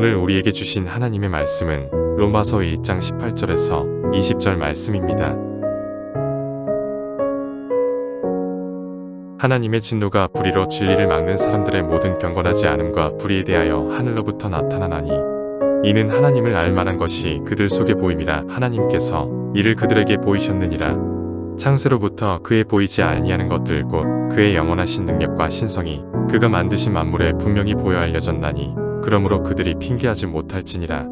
오늘 우리에게 주신 하나님의 말씀은 로마서 1장 18절에서 20절 말씀입니다. 하나님의 진노가 불의로 진리를 막는 사람들의 모든 경건하지 않음과 불의에 대하여 하늘로부터 나타나나니 이는 하나님을 알 만한 것이 그들 속에 보임이라. 하나님께서 이를 그들에게 보이셨느니라. 창세로부터 그의 보이지 아니하는 것들 곧 그의 영원하신 능력과 신성이 그가 만드신 만물에 분명히 보여 알려졌나니 그러므로 그들이 핑계하지 못할지니라.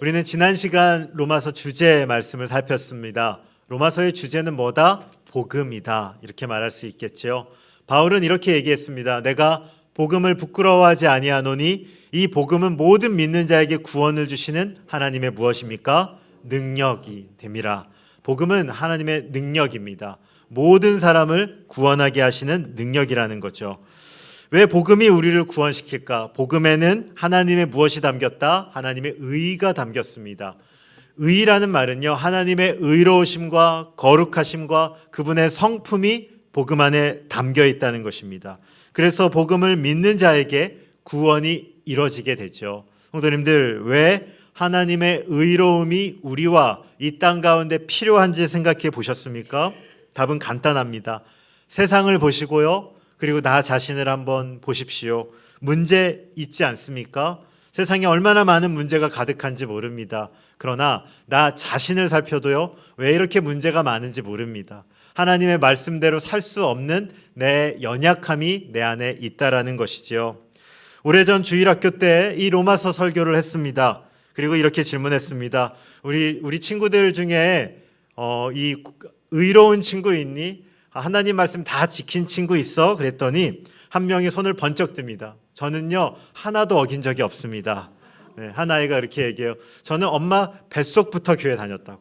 우리는 지난 시간 로마서 주제 말씀을 살폈습니다. 로마서의 주제는 뭐다? 복음이다. 이렇게 말할 수 있겠지요. 바울은 이렇게 얘기했습니다. 내가 복음을 부끄러워하지 아니하노니 이 복음은 모든 믿는 자에게 구원을 주시는 하나님의 무엇입니까? 능력이 됨이라. 복음은 하나님의 능력입니다. 모든 사람을 구원하게 하시는 능력이라는 거죠. 왜 복음이 우리를 구원시킬까? 복음에는 하나님의 무엇이 담겼다? 하나님의 의가 담겼습니다. 의라는 말은요, 하나님의 의로우심과 거룩하심과 그분의 성품이 복음 안에 담겨 있다는 것입니다. 그래서 복음을 믿는 자에게 구원이 이루어지게 되죠. 성도님들, 왜 하나님의 의로움이 우리와 이 땅 가운데 필요한지 생각해 보셨습니까? 답은 간단합니다. 세상을 보시고요, 그리고 나 자신을 한번 보십시오. 문제 있지 않습니까? 세상에 얼마나 많은 문제가 가득한지 모릅니다. 그러나 나 자신을 살펴도요, 왜 이렇게 문제가 많은지 모릅니다. 하나님의 말씀대로 살 수 없는 내 연약함이 내 안에 있다라는 것이지요. 오래전 주일학교 때 이 로마서 설교를 했습니다. 그리고 이렇게 질문했습니다. 우리 친구들 중에 이 의로운 친구 있니? 하나님 말씀 다 지킨 친구 있어? 그랬더니 한 명이 손을 번쩍 듭니다. 저는요, 하나도 어긴 적이 없습니다. 네, 한 아이가 이렇게 얘기해요. 저는 엄마 뱃속부터 교회 다녔다고.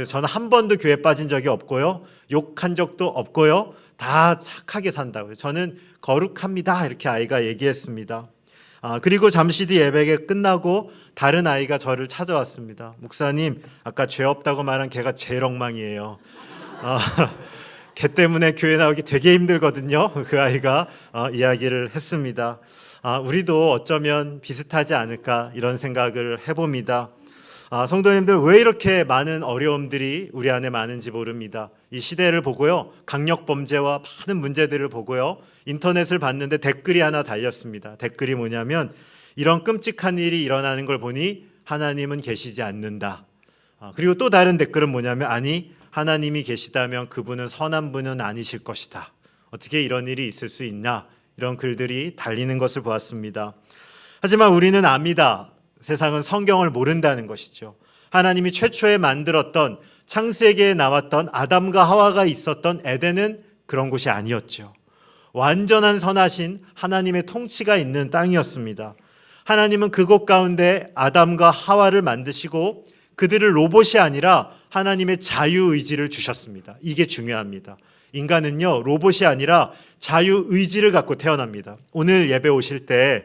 저는 한 번도 교회 빠진 적이 없고요, 욕한 적도 없고요, 다 착하게 산다고요. 저는 거룩합니다. 이렇게 아이가 얘기했습니다. 그리고 잠시 뒤 예배가 끝나고 다른 아이가 저를 찾아왔습니다. 목사님, 아까 죄 없다고 말한 걔가 제일 엉망이에요. 걔 때문에 교회 나오기 되게 힘들거든요. 그 아이가 이야기를 했습니다. 우리도 어쩌면 비슷하지 않을까 이런 생각을 해봅니다. 성도님들, 왜 이렇게 많은 어려움들이 우리 안에 많은지 모릅니다. 이 시대를 보고요, 강력범죄와 많은 문제들을 보고요, 인터넷을 봤는데 댓글이 하나 달렸습니다. 댓글이 뭐냐면, 이런 끔찍한 일이 일어나는 걸 보니 하나님은 계시지 않는다. 그리고 또 다른 댓글은 뭐냐면, 아니, 하나님이 계시다면 그분은 선한 분은 아니실 것이다. 어떻게 이런 일이 있을 수 있나? 이런 글들이 달리는 것을 보았습니다. 하지만 우리는 압니다. 세상은 성경을 모른다는 것이죠. 하나님이 최초에 만들었던, 창세기에 나왔던 아담과 하와가 있었던 에덴은 그런 곳이 아니었죠. 완전한 선하신 하나님의 통치가 있는 땅이었습니다. 하나님은 그곳 가운데 아담과 하와를 만드시고 그들을 로봇이 아니라 하나님의 자유의지를 주셨습니다. 이게 중요합니다. 인간은요, 로봇이 아니라 자유의지를 갖고 태어납니다. 오늘 예배 오실 때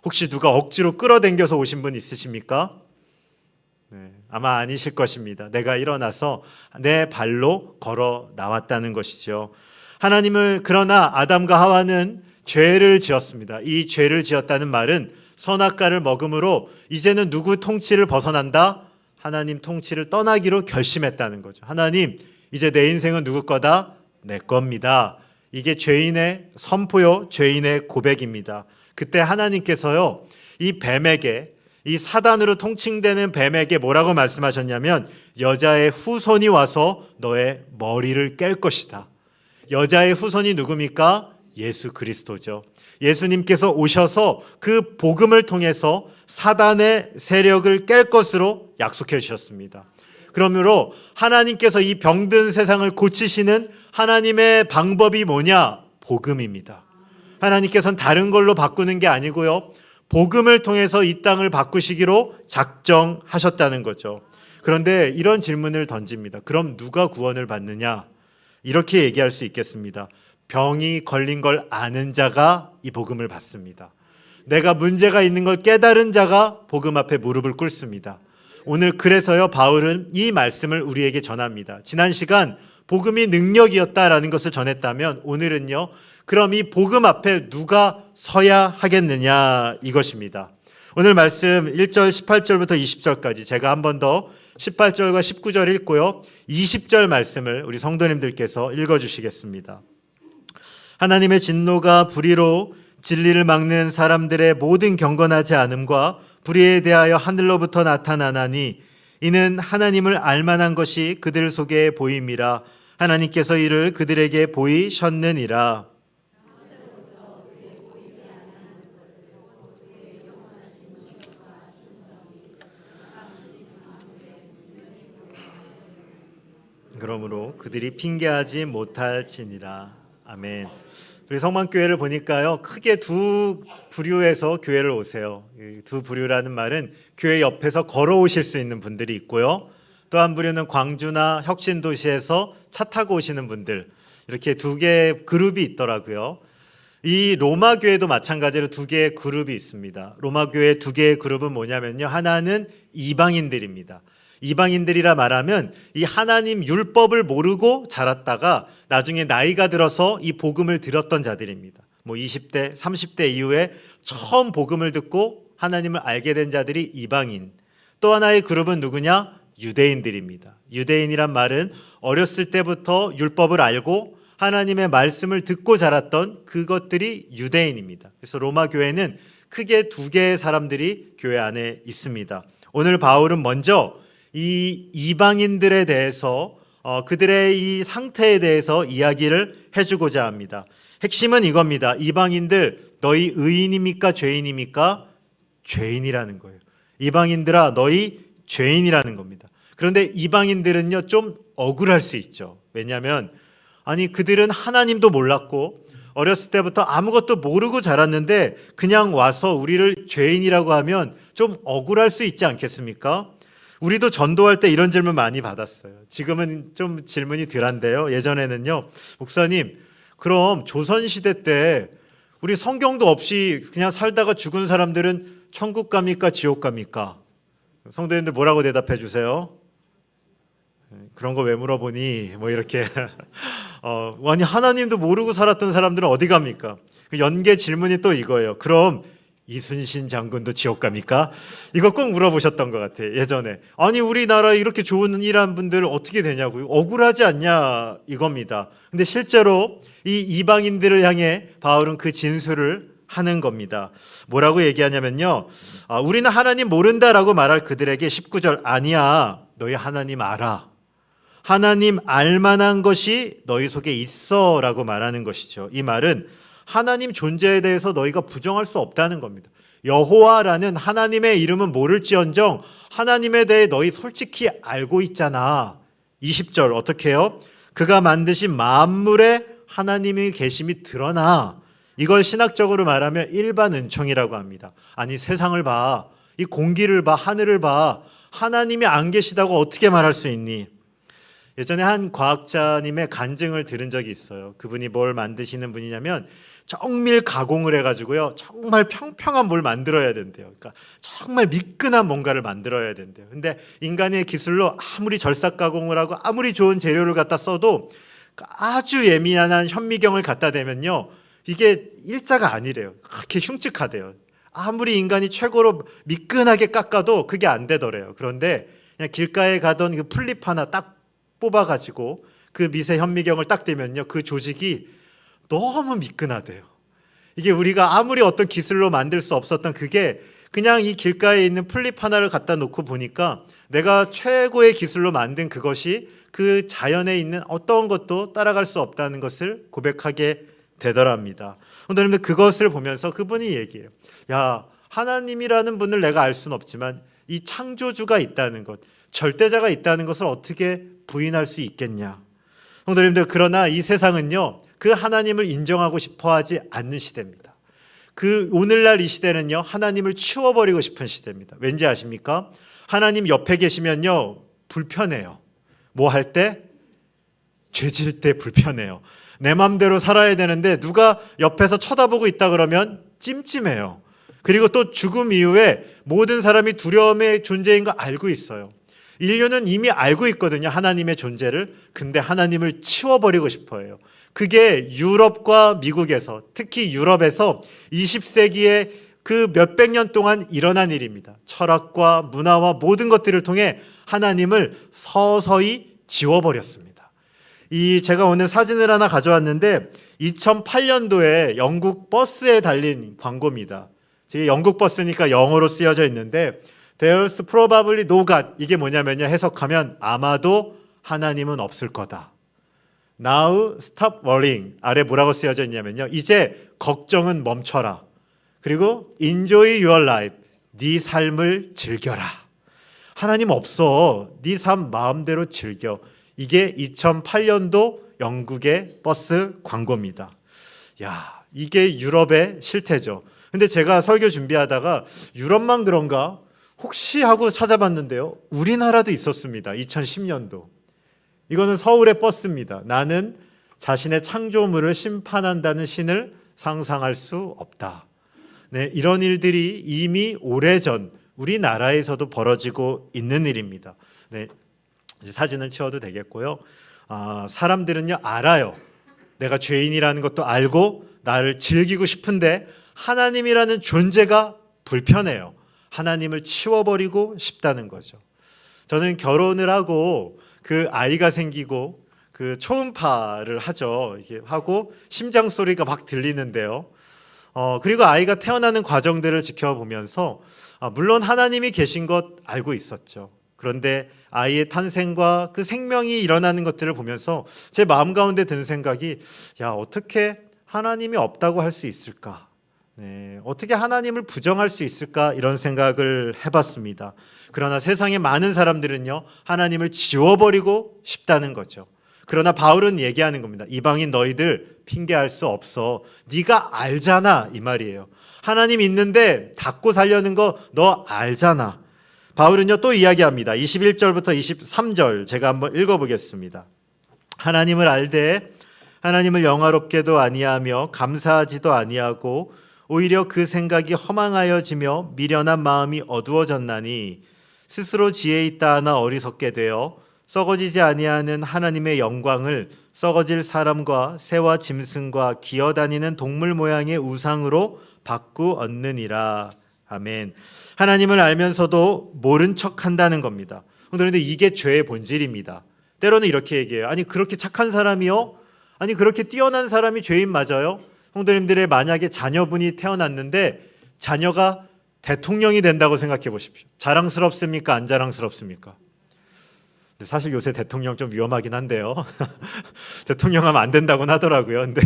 혹시 누가 억지로 끌어당겨서 오신 분 있으십니까? 네, 아마 아니실 것입니다. 내가 일어나서 내 발로 걸어 나왔다는 것이죠. 그러나 아담과 하와는 죄를 지었습니다. 이 죄를 지었다는 말은 선악과를 먹음으로 이제는 누구 통치를 벗어난다? 하나님 통치를 떠나기로 결심했다는 거죠. 하나님, 이제 내 인생은 누구 거다? 내 겁니다. 이게 죄인의 선포요, 죄인의 고백입니다. 그때 하나님께서요, 이 뱀에게, 이 사단으로 통칭되는 뱀에게 뭐라고 말씀하셨냐면, 여자의 후손이 와서 너의 머리를 깰 것이다. 여자의 후손이 누굽니까? 예수 그리스도죠. 예수님께서 오셔서 그 복음을 통해서 사단의 세력을 깰 것으로 약속해 주셨습니다. 그러므로 하나님께서 이 병든 세상을 고치시는 하나님의 방법이 뭐냐? 복음입니다. 하나님께서는 다른 걸로 바꾸는 게 아니고요, 복음을 통해서 이 땅을 바꾸시기로 작정하셨다는 거죠. 그런데 이런 질문을 던집니다. 그럼 누가 구원을 받느냐? 이렇게 얘기할 수 있겠습니다. 병이 걸린 걸 아는 자가 이 복음을 받습니다. 내가 문제가 있는 걸 깨달은 자가 복음 앞에 무릎을 꿇습니다. 오늘 그래서요 바울은 이 말씀을 우리에게 전합니다. 지난 시간 복음이 능력이었다라는 것을 전했다면 오늘은요 그럼 이 복음 앞에 누가 서야 하겠느냐 이것입니다. 오늘 말씀 1절 18절부터 20절까지 제가 한 번 더 18절과 19절 읽고요 20절 말씀을 우리 성도님들께서 읽어주시겠습니다. 하나님의 진노가 불의로 진리를 막는 사람들의 모든 경건하지 않음과 불의에 대하여 하늘로부터 나타나나니 이는 하나님을 알만한 것이 그들 속에 보임이라. 하나님께서 이를 그들에게 보이셨느니라. 그러므로 그들이 핑계하지 못할지니라. 아멘. 우리 성만교회를 보니까요 크게 두 부류에서 교회를 오세요. 두 부류라는 말은 교회 옆에서 걸어오실 수 있는 분들이 있고요, 또 한 부류는 광주나 혁신도시에서 차 타고 오시는 분들, 이렇게 두 개의 그룹이 있더라고요. 이 로마 교회도 마찬가지로 두 개의 그룹이 있습니다. 로마 교회 두 개의 그룹은 뭐냐면요, 하나는 이방인들입니다. 이방인들이라 말하면 이 하나님 율법을 모르고 자랐다가 나중에 나이가 들어서 이 복음을 들었던 자들입니다. 뭐 20대, 30대 이후에 처음 복음을 듣고 하나님을 알게 된 자들이 이방인. 또 하나의 그룹은 누구냐? 유대인들입니다. 유대인이란 말은 어렸을 때부터 율법을 알고 하나님의 말씀을 듣고 자랐던 그것들이 유대인입니다. 그래서 로마 교회는 크게 두 개의 사람들이 교회 안에 있습니다. 오늘 바울은 먼저 이 이방인들에 대해서 그들의 이 상태에 대해서 이야기를 해주고자 합니다. 핵심은 이겁니다. 이방인들, 너희 의인입니까? 죄인입니까? 죄인이라는 거예요. 이방인들아, 너희 죄인이라는 겁니다. 그런데 이방인들은요 좀 억울할 수 있죠. 왜냐하면 아니 그들은 하나님도 몰랐고 어렸을 때부터 아무것도 모르고 자랐는데 그냥 와서 우리를 죄인이라고 하면 좀 억울할 수 있지 않겠습니까? 우리도 전도할 때 이런 질문 많이 받았어요. 지금은 좀 질문이 덜한데요. 예전에는요, 목사님, 그럼 조선시대 때 우리 성경도 없이 그냥 살다가 죽은 사람들은 천국 갑니까? 지옥 갑니까? 성도님들 뭐라고 대답해 주세요? 그런 거 왜 물어보니? 뭐 이렇게 아니 하나님도 모르고 살았던 사람들은 어디 갑니까? 연계 질문이 또 이거예요. 그럼 이순신 장군도 지옥 갑니까? 이거 꼭 물어보셨던 것 같아요. 예전에. 아니 우리나라 이렇게 좋은 일한 분들 어떻게 되냐고요? 억울하지 않냐 이겁니다. 근데 실제로 이 이방인들을 향해 바울은 그 진술을 하는 겁니다. 뭐라고 얘기하냐면요, 우리는 하나님 모른다라고 말할 그들에게 19절 아니야, 너희 하나님 알아. 하나님 알만한 것이 너희 속에 있어 라고 말하는 것이죠. 이 말은 하나님 존재에 대해서 너희가 부정할 수 없다는 겁니다. 여호와라는 하나님의 이름은 모를지언정 하나님에 대해 너희 솔직히 알고 있잖아. 20절 어떻게 해요? 그가 만드신 만물에 하나님의 계심이 드러나. 이걸 신학적으로 말하면 일반 은총이라고 합니다. 아니 세상을 봐, 이 공기를 봐, 하늘을 봐, 하나님이 안 계시다고 어떻게 말할 수 있니? 예전에 한 과학자님의 간증을 들은 적이 있어요. 그분이 뭘 만드시는 분이냐면 정밀 가공을 해가지고요 정말 평평한 뭘 만들어야 된대요. 그러니까 정말 미끈한 뭔가를 만들어야 된대요. 근데 인간의 기술로 아무리 절삭 가공을 하고 아무리 좋은 재료를 갖다 써도 아주 예민한 현미경을 갖다 대면요 이게 일자가 아니래요. 그렇게 흉측하대요. 아무리 인간이 최고로 미끈하게 깎아도 그게 안 되더래요. 그런데 그냥 길가에 가던 그 풀잎 하나 딱 뽑아가지고 그 미세 현미경을 딱 대면요 그 조직이 너무 미끈하대요. 이게 우리가 아무리 어떤 기술로 만들 수 없었던 그게 그냥 이 길가에 있는 풀잎 하나를 갖다 놓고 보니까 내가 최고의 기술로 만든 그것이 그 자연에 있는 어떤 것도 따라갈 수 없다는 것을 고백하게 되더랍니다. 여러분들 그것을 보면서 그분이 얘기해요. 야, 하나님이라는 분을 내가 알 수는 없지만 이 창조주가 있다는 것, 절대자가 있다는 것을 어떻게 부인할 수 있겠냐. 여러분들 그러나 이 세상은요 그 하나님을 인정하고 싶어하지 않는 시대입니다. 그 오늘날 이 시대는요 하나님을 치워버리고 싶은 시대입니다. 왠지 아십니까? 하나님 옆에 계시면요 불편해요. 뭐 할 때? 죄질 때 불편해요. 내 맘대로 살아야 되는데 누가 옆에서 쳐다보고 있다 그러면 찜찜해요. 그리고 또 죽음 이후에 모든 사람이 두려움의 존재인 거 알고 있어요. 인류는 이미 알고 있거든요, 하나님의 존재를. 근데 하나님을 치워버리고 싶어 해요. 그게 유럽과 미국에서, 특히 유럽에서 20세기에 그 몇백 년 동안 일어난 일입니다. 철학과 문화와 모든 것들을 통해 하나님을 서서히 지워버렸습니다. 제가 오늘 사진을 하나 가져왔는데 2008년도에 영국 버스에 달린 광고입니다. 지금 영국 버스니까 영어로 쓰여져 있는데 There's probably no God. 이게 뭐냐면요, 해석하면 아마도 하나님은 없을 거다. Now stop worrying. 아래 뭐라고 쓰여져 있냐면요, 이제 걱정은 멈춰라. 그리고 enjoy your life. 네 삶을 즐겨라. 하나님 없어. 네 삶 마음대로 즐겨. 이게 2008년도 영국의 버스 광고입니다. 야, 이게 유럽의 실태죠. 근데 제가 설교 준비하다가 유럽만 그런가 혹시 하고 찾아봤는데요, 우리나라도 있었습니다. 2010년도. 이거는 서울의 버스입니다. 나는 자신의 창조물을 심판한다는 신을 상상할 수 없다. 네, 이런 일들이 이미 오래전 우리나라에서도 벌어지고 있는 일입니다. 네, 이제 사진은 치워도 되겠고요. 사람들은요, 알아요. 내가 죄인이라는 것도 알고 나를 즐기고 싶은데 하나님이라는 존재가 불편해요. 하나님을 치워버리고 싶다는 거죠. 저는 결혼을 하고 그 아이가 생기고 그 초음파를 하죠. 이게 하고 심장 소리가 막 들리는데요. 그리고 아이가 태어나는 과정들을 지켜보면서 물론 하나님이 계신 것 알고 있었죠. 그런데 아이의 탄생과 그 생명이 일어나는 것들을 보면서 제 마음 가운데 든 생각이, 야, 어떻게 하나님이 없다고 할 수 있을까? 네, 어떻게 하나님을 부정할 수 있을까? 이런 생각을 해봤습니다. 그러나 세상의 많은 사람들은요, 하나님을 지워버리고 싶다는 거죠. 그러나 바울은 얘기하는 겁니다. 이방인 너희들 핑계할 수 없어. 네가 알잖아, 이 말이에요. 하나님 있는데 닫고 살려는 거 너 알잖아. 바울은요, 또 이야기합니다. 21절부터 23절 제가 한번 읽어보겠습니다. 하나님을 알되 하나님을 영화롭게도 아니하며 감사하지도 아니하고 오히려 그 생각이 허망하여지며 미련한 마음이 어두워졌나니 스스로 지혜 있다 하나 어리석게 되어 썩어지지 아니하는 하나님의 영광을 썩어질 사람과 새와 짐승과 기어다니는 동물 모양의 우상으로 바꾸었느니라. 아멘. 하나님을 알면서도 모른 척한다는 겁니다. 그런데 이게 죄의 본질입니다. 때로는 이렇게 얘기해요. 아니, 그렇게 착한 사람이요? 아니, 그렇게 뛰어난 사람이 죄인 맞아요? 성도님들의 만약에 자녀분이 태어났는데 자녀가 대통령이 된다고 생각해 보십시오. 자랑스럽습니까? 안 자랑스럽습니까? 사실 요새 대통령 좀 위험하긴 한데요. 대통령 하면 안 된다고는 하더라고요. 근데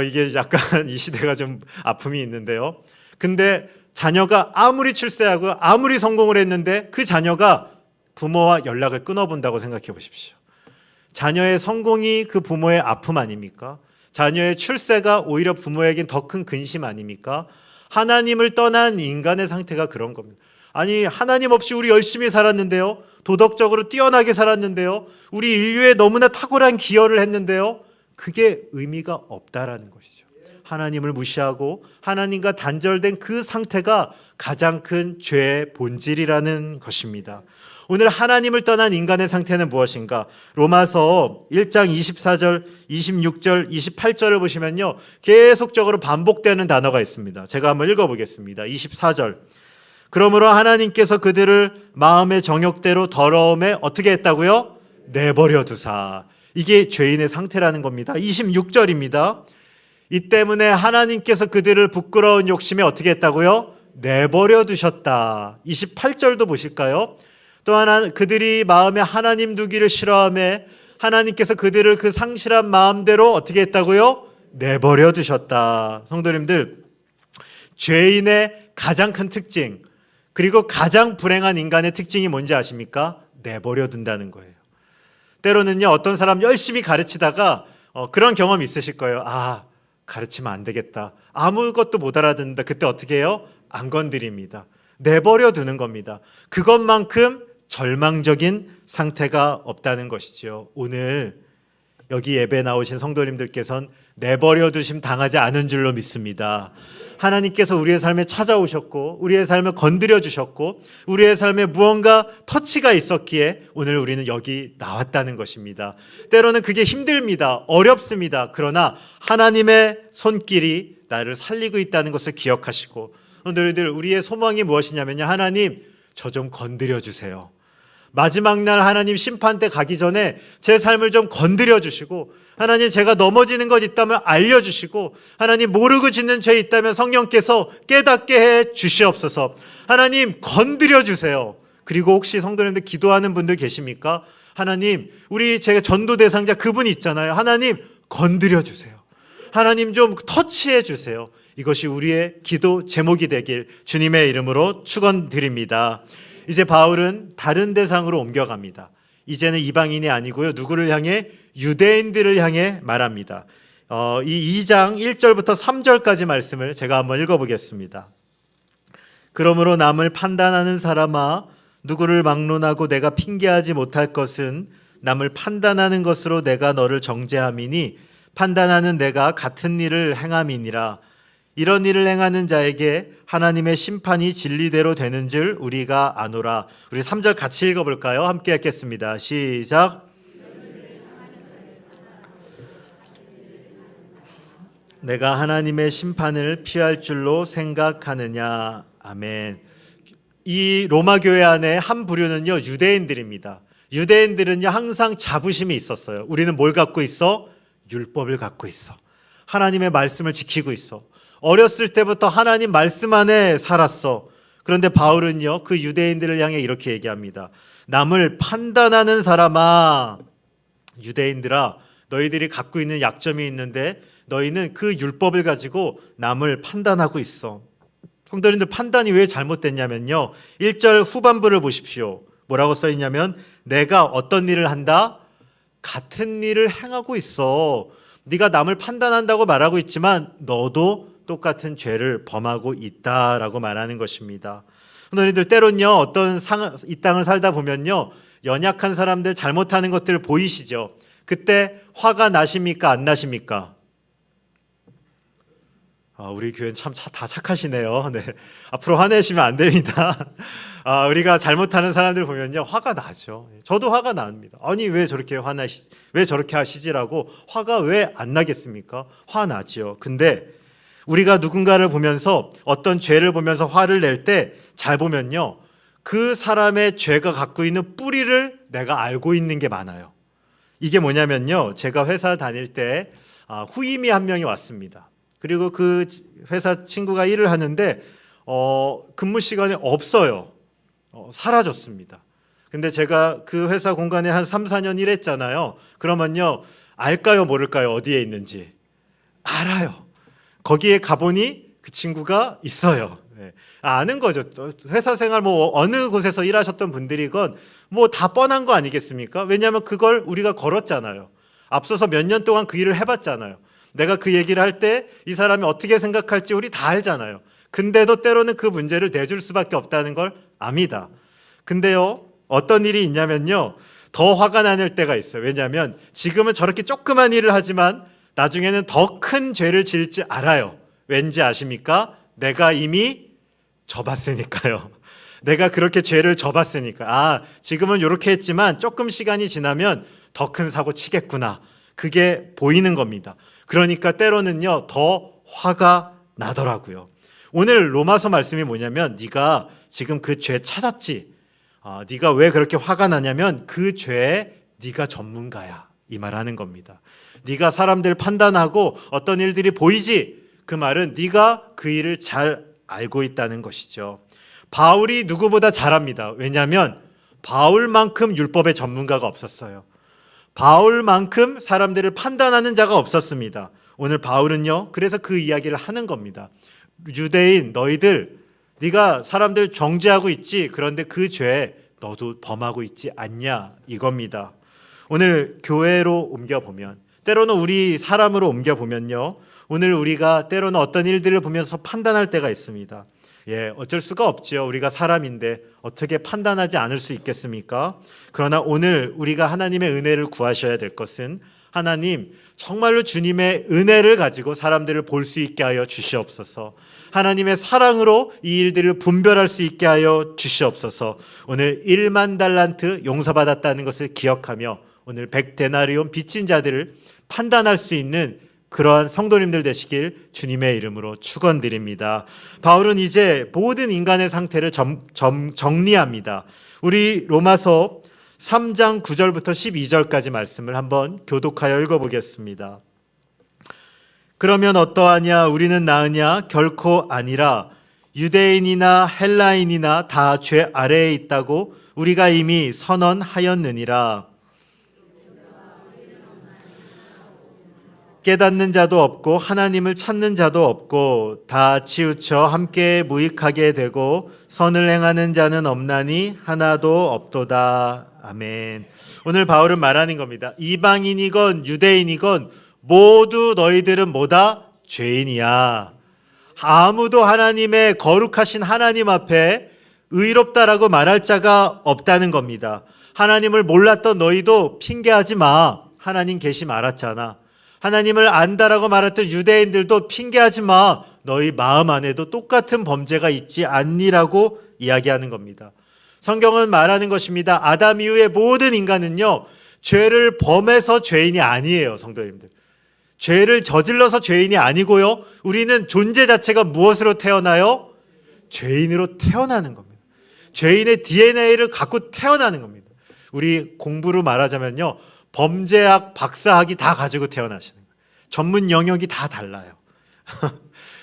이게 약간 이 시대가 좀 아픔이 있는데요. 근데 자녀가 아무리 출세하고 아무리 성공을 했는데 그 자녀가 부모와 연락을 끊어본다고 생각해 보십시오. 자녀의 성공이 그 부모의 아픔 아닙니까? 자녀의 출세가 오히려 부모에겐 더 큰 근심 아닙니까? 하나님을 떠난 인간의 상태가 그런 겁니다. 아니, 하나님 없이 우리 열심히 살았는데요. 도덕적으로 뛰어나게 살았는데요. 우리 인류에 너무나 탁월한 기여를 했는데요. 그게 의미가 없다라는 것이죠. 하나님을 무시하고 하나님과 단절된 그 상태가 가장 큰 죄의 본질이라는 것입니다. 오늘 하나님을 떠난 인간의 상태는 무엇인가? 로마서 1장 24절, 26절, 28절을 보시면요, 계속적으로 반복되는 단어가 있습니다. 제가 한번 읽어보겠습니다. 24절. 그러므로 하나님께서 그들을 마음의 정욕대로 더러움에 어떻게 했다고요? 내버려 두사. 이게 죄인의 상태라는 겁니다. 26절입니다. 이 때문에 하나님께서 그들을 부끄러운 욕심에 어떻게 했다고요? 내버려 두셨다. 28절도 보실까요? 또 하나, 그들이 마음에 하나님 두기를 싫어하며 하나님께서 그들을 그 상실한 마음대로 어떻게 했다고요? 내버려 두셨다. 성도님들, 죄인의 가장 큰 특징, 그리고 가장 불행한 인간의 특징이 뭔지 아십니까? 내버려 둔다는 거예요. 때로는요, 어떤 사람 열심히 가르치다가 그런 경험 있으실 거예요. 가르치면 안 되겠다. 아무것도 못 알아듣는다. 그때 어떻게 해요? 안 건드립니다. 내버려 두는 겁니다. 그것만큼 절망적인 상태가 없다는 것이죠. 오늘 여기 예배 나오신 성도님들께서는 내버려 두심 당하지 않은 줄로 믿습니다. 하나님께서 우리의 삶에 찾아오셨고 우리의 삶을 건드려 주셨고 우리의 삶에 무언가 터치가 있었기에 오늘 우리는 여기 나왔다는 것입니다. 때로는 그게 힘듭니다. 어렵습니다. 그러나 하나님의 손길이 나를 살리고 있다는 것을 기억하시고 오늘들 우리의 소망이 무엇이냐면요. 하나님, 저 좀 건드려 주세요. 마지막 날 하나님 심판 때 가기 전에 제 삶을 좀 건드려 주시고 하나님, 제가 넘어지는 것 있다면 알려주시고 하나님, 모르고 짓는 죄 있다면 성령께서 깨닫게 해 주시옵소서. 하나님, 건드려 주세요. 그리고 혹시 성도님들 기도하는 분들 계십니까? 하나님, 제가 전도 대상자 그분 있잖아요. 하나님, 건드려 주세요. 하나님, 좀 터치해 주세요. 이것이 우리의 기도 제목이 되길 주님의 이름으로 축원드립니다. 이제 바울은 다른 대상으로 옮겨갑니다. 이제는 이방인이 아니고요. 누구를 향해? 유대인들을 향해 말합니다. 이 2장 1절부터 3절까지 말씀을 제가 한번 읽어보겠습니다. 그러므로 남을 판단하는 사람아, 누구를 막론하고 내가 핑계하지 못할 것은 남을 판단하는 것으로 내가 너를 정죄함이니 판단하는 내가 같은 일을 행함이니라. 이런 일을 행하는 자에게 하나님의 심판이 진리대로 되는 줄 우리가 아노라. 우리 3절 같이 읽어볼까요? 함께 읽겠습니다. 시작. 내가 하나님의 심판을 피할 줄로 생각하느냐. 아멘. 이 로마 교회 안에 한 부류는요, 유대인들입니다. 유대인들은요, 항상 자부심이 있었어요. 우리는 뭘 갖고 있어? 율법을 갖고 있어. 하나님의 말씀을 지키고 있어. 어렸을 때부터 하나님 말씀 안에 살았어. 그런데 바울은요, 그 유대인들을 향해 이렇게 얘기합니다. 남을 판단하는 사람아, 유대인들아, 너희들이 갖고 있는 약점이 있는데 너희는 그 율법을 가지고 남을 판단하고 있어. 성도님들, 판단이 왜 잘못됐냐면요, 1절 후반부를 보십시오. 뭐라고 써있냐면 내가 어떤 일을 한다? 같은 일을 행하고 있어. 네가 남을 판단한다고 말하고 있지만 너도 똑같은 죄를 범하고 있다라고 말하는 것입니다. 성도님들, 때론요, 이 땅을 살다 보면요, 연약한 사람들 잘못하는 것들 보이시죠? 그때 화가 나십니까? 안 나십니까? 우리 교회는 참 다 착하시네요. 네. 앞으로 화내시면 안 됩니다. 우리가 잘못하는 사람들 보면요, 화가 나죠. 저도 화가 납니다. 아니, 왜 저렇게 왜 저렇게 하시지라고 화가 왜 안 나겠습니까? 화나지요. 근데 우리가 누군가를 보면서 어떤 죄를 보면서 화를 낼 때 잘 보면요, 그 사람의 죄가 갖고 있는 뿌리를 내가 알고 있는 게 많아요. 이게 뭐냐면요, 제가 회사 다닐 때 후임이 한 명이 왔습니다. 그리고 그 회사 친구가 일을 하는데 근무 시간에 없어요. 사라졌습니다. 근데 제가 그 회사 공간에 한 3, 4년 일했잖아요. 그러면요, 알까요 모를까요? 어디에 있는지? 알아요. 거기에 가보니 그 친구가 있어요. 네. 아는 거죠. 회사 생활 어느 곳에서 일하셨던 분들이건 다 뻔한 거 아니겠습니까? 왜냐하면 그걸 우리가 걸었잖아요. 앞서서 몇 년 동안 그 일을 해봤잖아요. 내가 그 얘기를 할 때 이 사람이 어떻게 생각할지 우리 다 알잖아요. 근데도 때로는 그 문제를 내줄 수밖에 없다는 걸 압니다. 근데요, 어떤 일이 있냐면요, 더 화가 나는 때가 있어요. 왜냐하면 지금은 저렇게 조그만 일을 하지만 나중에는 더 큰 죄를 지을지 알아요. 왠지 아십니까? 내가 이미 져봤으니까요. 내가 그렇게 죄를 져봤으니까. 지금은 이렇게 했지만 조금 시간이 지나면 더 큰 사고 치겠구나. 그게 보이는 겁니다. 그러니까 때로는요, 더 화가 나더라고요. 오늘 로마서 말씀이 뭐냐면 네가 지금 그 죄 찾았지? 네가 왜 그렇게 화가 나냐면 그 죄에 네가 전문가야, 이 말하는 겁니다. 네가 사람들 판단하고 어떤 일들이 보이지? 그 말은 네가 그 일을 잘 알고 있다는 것이죠. 바울이 누구보다 잘합니다. 왜냐하면 바울만큼 율법의 전문가가 없었어요. 바울만큼 사람들을 판단하는 자가 없었습니다. 오늘 바울은요, 그래서 그 이야기를 하는 겁니다. 유대인 너희들, 네가 사람들 정죄하고 있지? 그런데 그 죄 너도 범하고 있지 않냐? 이겁니다. 오늘 교회로 옮겨보면, 때로는 우리 사람으로 옮겨보면요, 오늘 우리가 때로는 어떤 일들을 보면서 판단할 때가 있습니다. 어쩔 수가 없지요. 우리가 사람인데 어떻게 판단하지 않을 수 있겠습니까? 그러나 오늘 우리가 하나님의 은혜를 구하셔야 될 것은 하나님, 정말로 주님의 은혜를 가지고 사람들을 볼 수 있게 하여 주시옵소서. 하나님의 사랑으로 이 일들을 분별할 수 있게 하여 주시옵소서. 오늘 1만 달란트 용서받았다는 것을 기억하며 오늘 100데나리온 빚진 자들을 판단할 수 있는 그러한 성도님들 되시길 주님의 이름으로 축원드립니다. 바울은 이제 모든 인간의 상태를 정리합니다. 우리 로마서 3장 9절부터 12절까지 말씀을 한번 교독하여 읽어보겠습니다. 그러면 어떠하냐? 우리는 나으냐? 결코 아니라. 유대인이나 헬라인이나 다 죄 아래에 있다고 우리가 이미 선언하였느니라. 깨닫는 자도 없고 하나님을 찾는 자도 없고 다 치우쳐 함께 무익하게 되고 선을 행하는 자는 없나니 하나도 없도다. 아멘. 오늘 바울은 말하는 겁니다. 이방인이건 유대인이건 모두 너희들은 뭐다? 죄인이야. 아무도 하나님의 거룩하신 하나님 앞에 의롭다라고 말할 자가 없다는 겁니다. 하나님을 몰랐던 너희도 핑계하지 마. 하나님 계심 알았잖아. 하나님을 안다라고 말했던 유대인들도 핑계하지 마. 너희 마음 안에도 똑같은 범죄가 있지 않니라고 이야기하는 겁니다. 성경은 말하는 것입니다. 아담 이후의 모든 인간은요, 죄를 범해서 죄인이 아니에요, 성도님들. 죄를 저질러서 죄인이 아니고요. 우리는 존재 자체가 무엇으로 태어나요? 죄인으로 태어나는 겁니다. 죄인의 DNA를 갖고 태어나는 겁니다. 우리 공부로 말하자면요, 범죄학, 박사학이 다 가지고 태어나시는 거예요. 전문 영역이 다 달라요.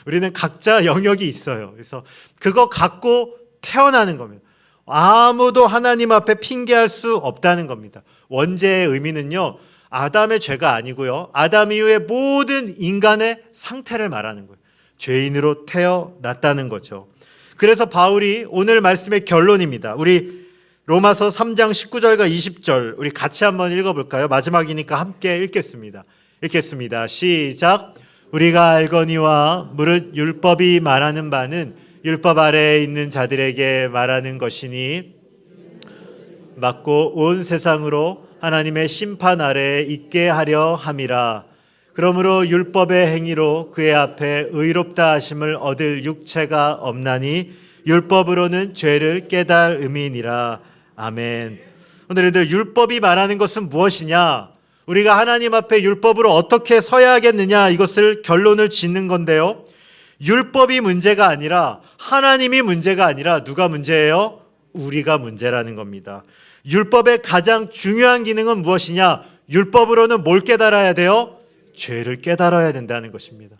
우리는 각자 영역이 있어요. 그래서 그거 갖고 태어나는 겁니다. 아무도 하나님 앞에 핑계할 수 없다는 겁니다. 원죄의 의미는요, 아담의 죄가 아니고요, 아담 이후의 모든 인간의 상태를 말하는 거예요. 죄인으로 태어났다는 거죠. 그래서 바울이 오늘 말씀의 결론입니다. 우리 로마서 3장 19절과 20절 우리 같이 한번 읽어볼까요? 마지막이니까 함께 읽겠습니다. 시작. 우리가 알거니와 무릇 율법이 말하는 바는 율법 아래에 있는 자들에게 말하는 것이니 맞고 온 세상으로 하나님의 심판 아래에 있게 하려 함이라. 그러므로 율법의 행위로 그의 앞에 의롭다 하심을 얻을 육체가 없나니 율법으로는 죄를 깨달음이니라. 아멘. 오늘은 율법이 말하는 것은 무엇이냐? 우리가 하나님 앞에 율법으로 어떻게 서야 하겠느냐, 이것을 결론을 짓는 건데요, 율법이 문제가 아니라 하나님이 문제가 아니라 누가 문제예요? 우리가 문제라는 겁니다. 율법의 가장 중요한 기능은 무엇이냐? 율법으로는 뭘 깨달아야 돼요? 죄를 깨달아야 된다는 것입니다.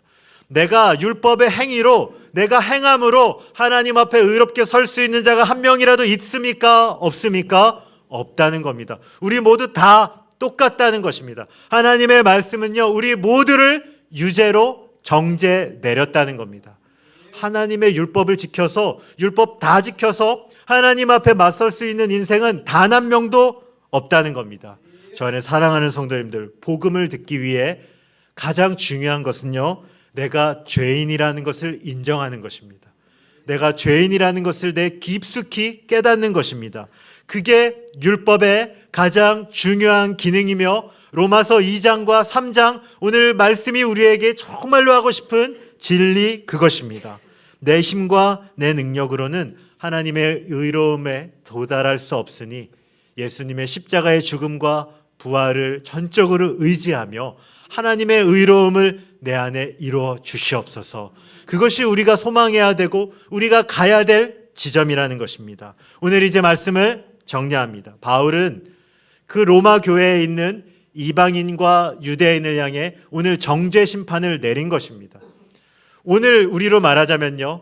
내가 율법의 행위로, 내가 행함으로 하나님 앞에 의롭게 설 수 있는 자가 한 명이라도 있습니까? 없습니까? 없다는 겁니다. 우리 모두 다 똑같다는 것입니다. 하나님의 말씀은요, 우리 모두를 유죄로 정죄 내렸다는 겁니다. 하나님의 율법을 지켜서, 율법 다 지켜서 하나님 앞에 맞설 수 있는 인생은 단 한 명도 없다는 겁니다. 저 안에 사랑하는 성도님들, 복음을 듣기 위해 가장 중요한 것은요, 내가 죄인이라는 것을 인정하는 것입니다. 내가 죄인이라는 것을 내 깊숙이 깨닫는 것입니다. 그게 율법의 가장 중요한 기능이며 로마서 2장과 3장 오늘 말씀이 우리에게 정말로 하고 싶은 진리, 그것입니다. 내 힘과 내 능력으로는 하나님의 의로움에 도달할 수 없으니 예수님의 십자가의 죽음과 부활을 전적으로 의지하며 하나님의 의로움을 내 안에 이루어 주시옵소서. 그것이 우리가 소망해야 되고 우리가 가야 될 지점이라는 것입니다. 오늘 이제 말씀을 정리합니다. 바울은 그 로마 교회에 있는 이방인과 유대인을 향해 오늘 정죄 심판을 내린 것입니다. 오늘 우리로 말하자면요,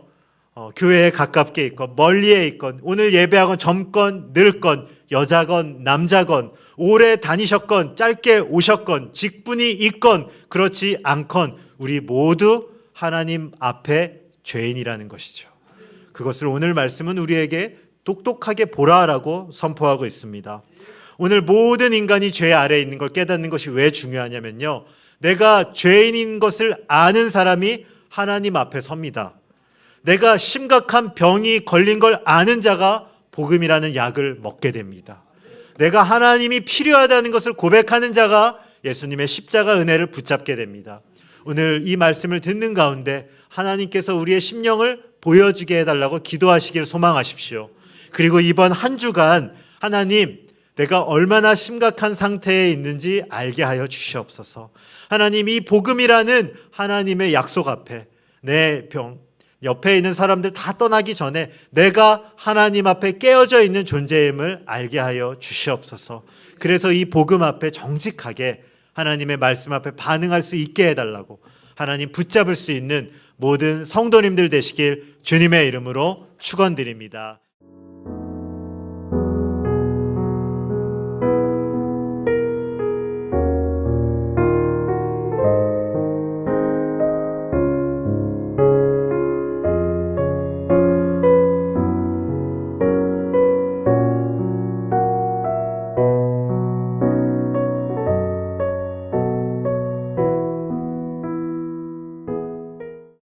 교회에 가깝게 있건 멀리에 있건, 오늘 예배하건 젊건 늙건 여자건 남자건, 오래 다니셨건 짧게 오셨건 직분이 있건 그렇지 않건 우리 모두 하나님 앞에 죄인이라는 것이죠. 그것을 오늘 말씀은 우리에게 똑똑하게 보라라고 선포하고 있습니다. 오늘 모든 인간이 죄 아래에 있는 걸 깨닫는 것이 왜 중요하냐면요, 내가 죄인인 것을 아는 사람이 하나님 앞에 섭니다. 내가 심각한 병이 걸린 걸 아는 자가 복음이라는 약을 먹게 됩니다. 내가 하나님이 필요하다는 것을 고백하는 자가 예수님의 십자가 은혜를 붙잡게 됩니다. 오늘 이 말씀을 듣는 가운데 하나님께서 우리의 심령을 보여주게 해달라고 기도하시길 소망하십시오. 그리고 이번 한 주간 하나님, 내가 얼마나 심각한 상태에 있는지 알게 하여 주시옵소서. 하나님, 이 복음이라는 하나님의 약속 앞에 내 옆에 있는 사람들 다 떠나기 전에 내가 하나님 앞에 깨어져 있는 존재임을 알게 하여 주시옵소서. 그래서 이 복음 앞에 정직하게 하나님의 말씀 앞에 반응할 수 있게 해달라고 하나님 붙잡을 수 있는 모든 성도님들 되시길 주님의 이름으로 축원드립니다.